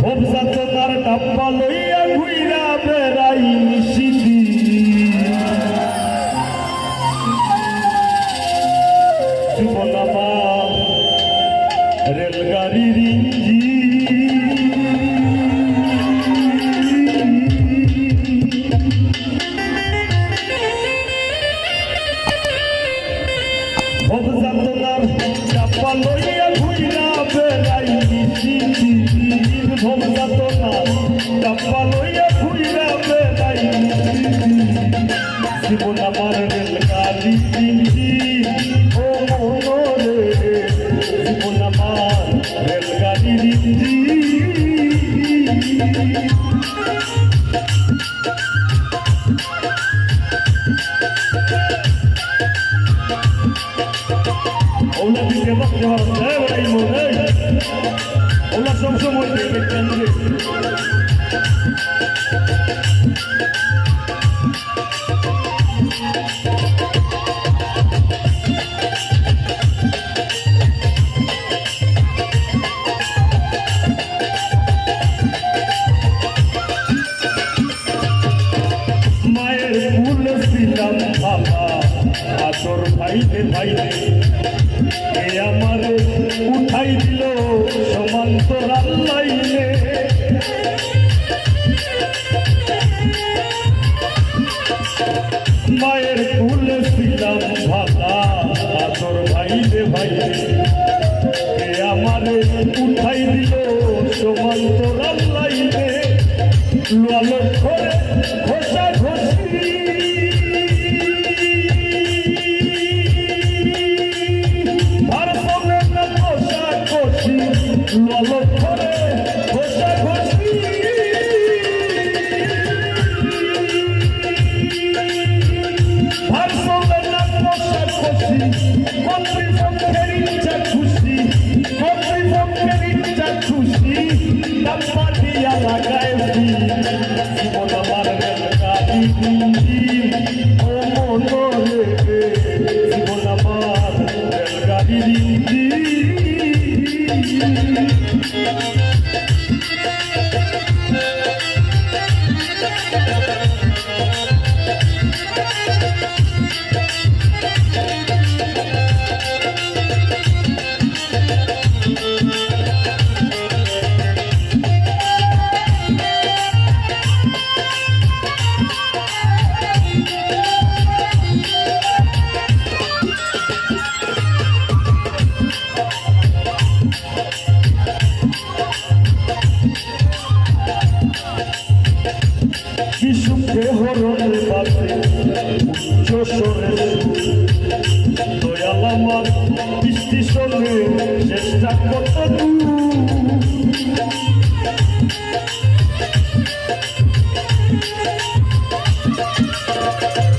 ভবজাতনার ডাব্বা লইয়া ঘুইরা বেড়াই সিটি জীবন আমার রেলগাড়ির ভবজাতনার ডাব্বা লইয়া ঘুইরা বেড়াই সিটি ভবজাতনার ডাব্বা লইয়া ঘুইরা বেড়াই জীবন আমার রেলগাড়ি ও মনরে জীবন আমার রেলগাড়ির ওলা দিকে বলতে হবে ভাই মনে ওলা সবসময় দেখবেন মায়ের ফুল ছিলাম বাবা আতর ভাইতে ভাইতে আমারে উঠাই দিল সমান্তরাল লাইনে মায়ের ফুল ছিলাম ভাতা আতর ভাইতে ভাইতে আমারে উঠাই দিল সমান্তরাল লাইনে লালন করে ঘষা ঘষি লালন করে ঘষা ঘষি ভারসলের না ঘষা ঘষি কর্তৃপক্ষের ইচ্ছা খুশি কর্তৃপক্ষের ইচ্ছা খুশি ডাব্বা দিয়া লাগায় জীবন আমার রেলগাড়ি ও মনরে জীবন আমার রেলগাড়ি শিশুকে হরণের বাসে উচ্চ স্বরে দয়াল আমার বৃষ্টি সঙ্গে চেষ্টা কত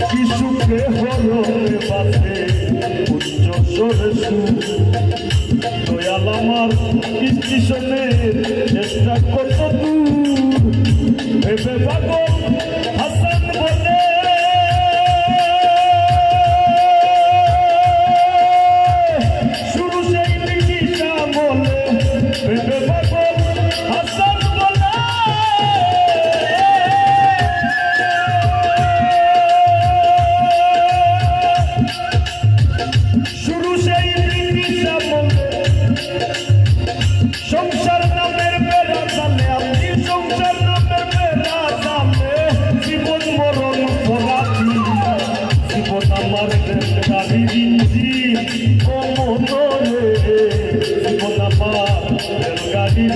শিশুকে হরণের বাসে উচ্চ স্বরে দয়াল আমার বৃষ্টি সঙ্গে চেষ্টা কত ভেবে পাগল হাসান বলে শুরু সেই ব্রিটিশা বলে ভেবে পাগল হাসান বলে শুরু সেই ব্রিটিশা বলে সংসার নামের বেড়া জানে আপনি সংসার নামের বেড়া জানে জীবন মরণ ভরাতি জীবন আমার রেলগাড়ি ও মনরে জীবন আমার রেলগাড়ি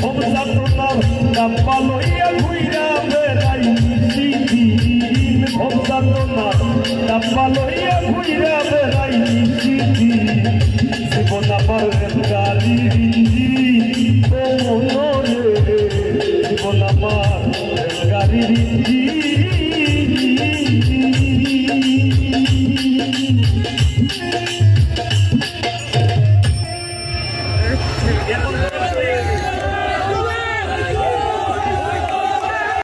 ভবজাতনার ডাব্বা লইয়া ঘুইরা বেড়াই সিদিন ভবজাতনার ডাব্বা লইয়া ঘুইরা বেড়াই সিদিন জীবন আমার রেলগাড়ি ও মনরে জীবন আমার রেলগাড়ি